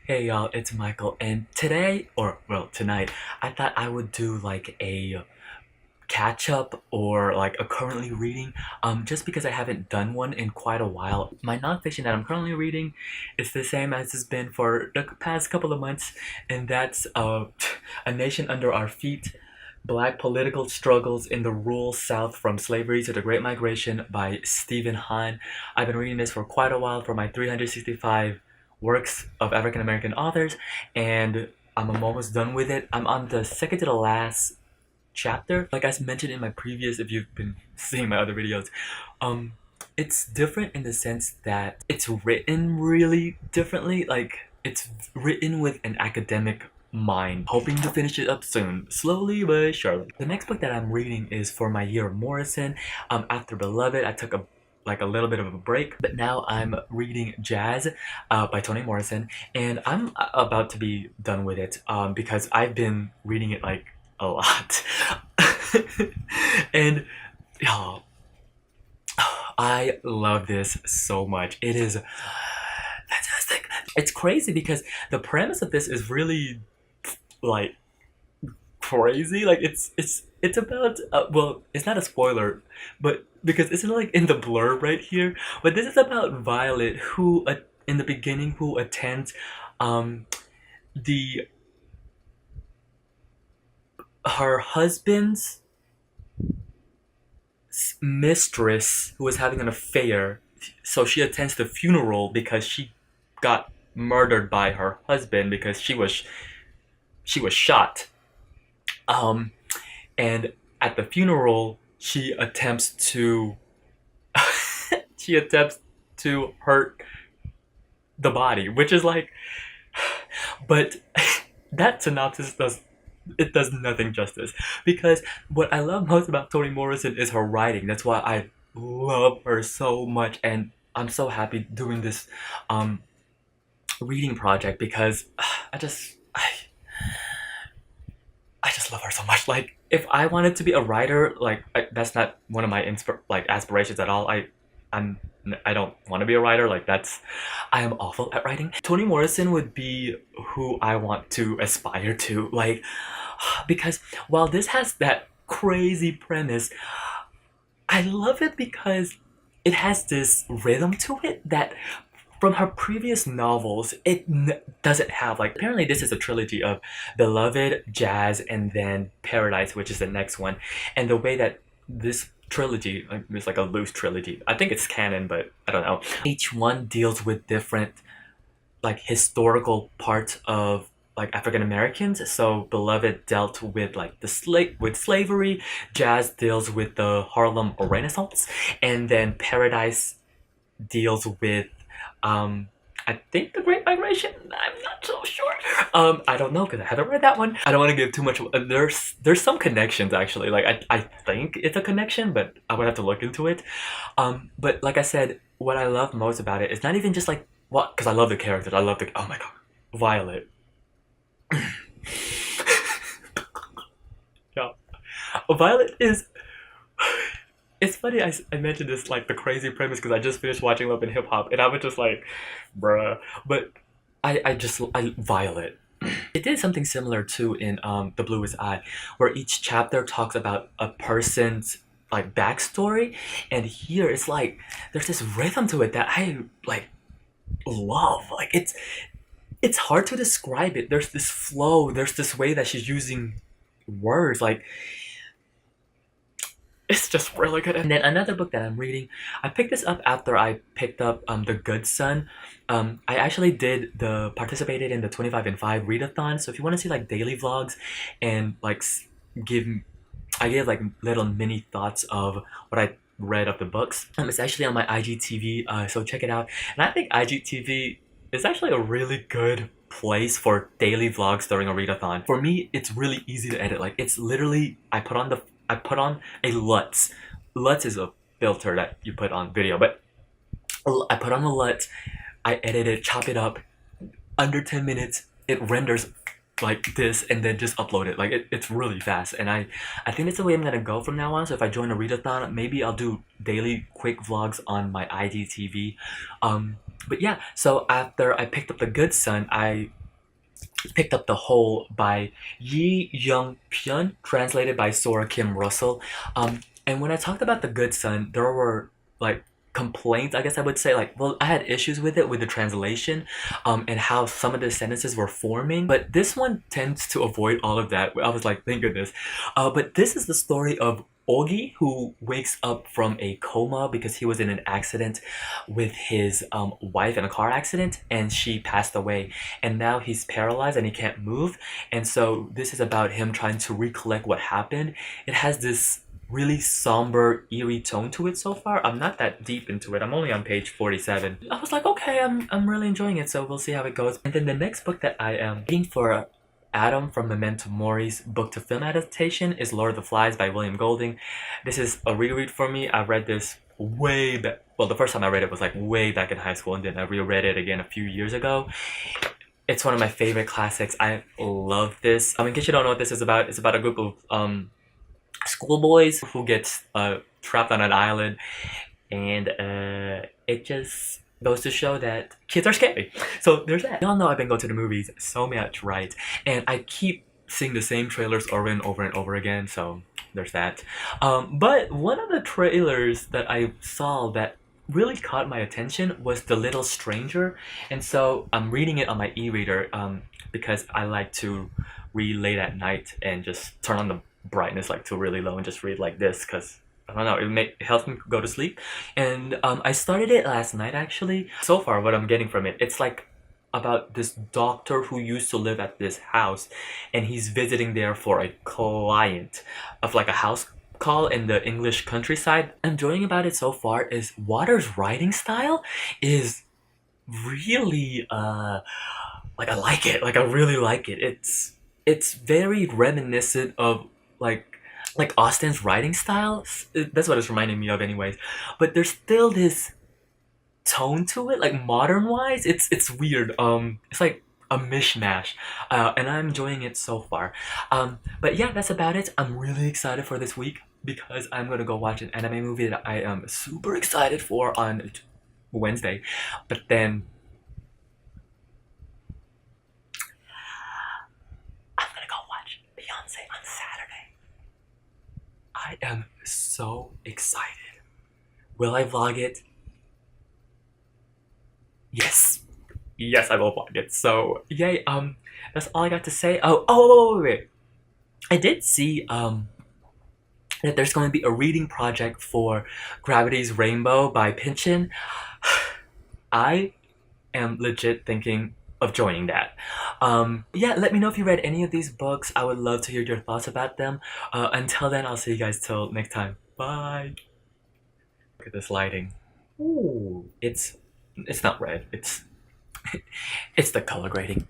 Hey y'all, it's Michael, and today, or well, tonight, I thought I would do like a catch up or like a currently reading, just because I haven't done one in quite a while. My nonfiction that I'm currently reading is the same as it's been for the past couple of months, and that's A Nation Under Our Feet. Black Political Struggles in the Rural South from Slavery to the Great Migration by Stephen Hahn. I've been reading this for quite a while for my 365 works of African American authors, and I'm almost done with it. I'm on the second to the last chapter. Like I mentioned in my previous, if you've been seeing my other videos, um, it's different in the sense that it's written really differently. Like it's written with an academic mind. Hoping to finish it up soon, slowly but surely. The next book that I'm reading is For My Year of Morrison. After Beloved, I took a little bit of a break, but now I'm reading Jazz by Toni Morrison, and I'm about to be done with it because I've been reading it like a lot. And oh, I love this so much. It is fantastic. It's crazy because the premise of this is really like crazy. Like it's about well, it's not a spoiler, but because it's like in the blurb right here. But this is about Violet, who in the beginning who attends um the her husband's mistress who was having an affair. So she attends the funeral because she got murdered by her husband because she was shot. Um, and at the funeral, she attempts to hurt the body, which is like, but that synopsis does nothing justice, because what I love most about Toni Morrison is her writing. That's why I love her so much, and I'm so happy doing this um reading project because I just love her so much. Like, if I wanted to be a writer, like that's not one of my aspirations at all. I'm I don't want to be a writer. Like I am awful at writing. Toni Morrison would be who I want to aspire to. Like, because while this has that crazy premise, I love it because it has this rhythm to it that from her previous novels doesn't have. Like, apparently this is a trilogy of Beloved, Jazz, and then Paradise, which is the next one. And the way that this trilogy, like, it's like a loose trilogy, I think it's canon, but I don't know, each one deals with different like historical parts of like African Americans. So Beloved dealt with like with slavery, Jazz deals with the Harlem Renaissance, and then Paradise deals with um I think the Great Migration. I'm not so sure. I don't know because I haven't read that one. I don't want to give too much. There's some connections actually. Like I think it's a connection, but I would have to look into it. But like I said, what I love most about it is not even just like what, because I love the characters. I love the, oh my god, Violet. Yeah, Violet is. It's funny I mentioned this like the crazy premise because I just finished watching Love and Hip Hop and I was just like, bruh. But I Violet. It did something similar too in The Bluest Eye, where each chapter talks about a person's like backstory, and here it's like there's this rhythm to it that I like love. Like it's hard to describe it. There's this flow. There's this way that she's using words. Like it's just really good. And then another book that I'm reading, I picked this up after I picked up The Good Son. I actually participated in the 25 and 5 readathon. So if you want to see like daily vlogs and like give I gave like little mini thoughts of what I read of the books. It's actually on my IGTV, so check it out. And I think IGTV is actually a really good place for daily vlogs during a readathon. For me, it's really easy to edit. Like it's literally I put on a LUTs. LUTs is a filter that you put on video, but I put on a LUT, I edit it, chop it up, under 10 minutes, it renders like this and then just upload it. Like it's really fast, and I think that's the way I'm gonna go from now on. So if I join a readathon, maybe I'll do daily quick vlogs on my IGTV. But yeah, so after I picked up The Good Son, I picked up The Whole by Yi Young Pyun, translated by Sora Kim Russell. And when I talked about The Good Son, there were like complaints, I guess I would say. Like, well, I had issues with it, with the translation, and how some of the sentences were forming. But this one tends to avoid all of that. I was like, thank goodness. But this is the story of Ogi, who wakes up from a coma because he was in an accident with his wife in a car accident, and she passed away, and now he's paralyzed and he can't move. And so this is about him trying to recollect what happened. It has this really somber, eerie tone to it so far. I'm not that deep into it. I'm only on page 47. I was like, okay, I'm really enjoying it, so we'll see how it goes. And then the next book that I am reading for Adam from Memento Mori's book to film adaptation is Lord of the Flies by William Golding. This is a reread for me. I read this way back. Well, the first time I read it was like way back in high school, and then I reread it again a few years ago. It's one of my favorite classics. I love this. In case you don't know what this is about, it's about a group of schoolboys who gets trapped on an island, and it just goes to show that kids are scary. So there's that. Y'all know I've been going to the movies so much, right? And I keep seeing the same trailers over and over and over again, so there's that. But one of the trailers that I saw that really caught my attention was The Little Stranger, and so I'm reading it on my e-reader because I like to read late at night and just turn on the brightness like to really low and just read like this because I don't know, it helps me go to sleep. And I started it last night actually. So far, what I'm getting from it, it's like about this doctor who used to live at this house, and he's visiting there for a client of like a house call in the English countryside. Enjoying about it so far is Water's writing style is really like I like it. Like I really like it. It's very reminiscent of like Austen's writing style. That's what it's reminding me of anyways. But there's still this tone to it, like modern wise. It's weird. It's like a mishmash. And I'm enjoying it so far. But yeah, that's about it. I'm really excited for this week because I'm gonna go watch an anime movie that I am super excited for on Wednesday. But then I'm gonna go watch Beyonce on Saturday. I am so excited. Will I vlog it? Yes. Yes, I will vlog it. So yay, that's all I got to say. Wait. I did see that there's going to be a reading project for Gravity's Rainbow by Pinchin. I am legit thinking of joining that. Yeah, let me know if you read any of these books. I would love to hear your thoughts about them. Until then, I'll see you guys till next time. Bye. Look at this lighting. Ooh, it's not red. It's it's the color grading.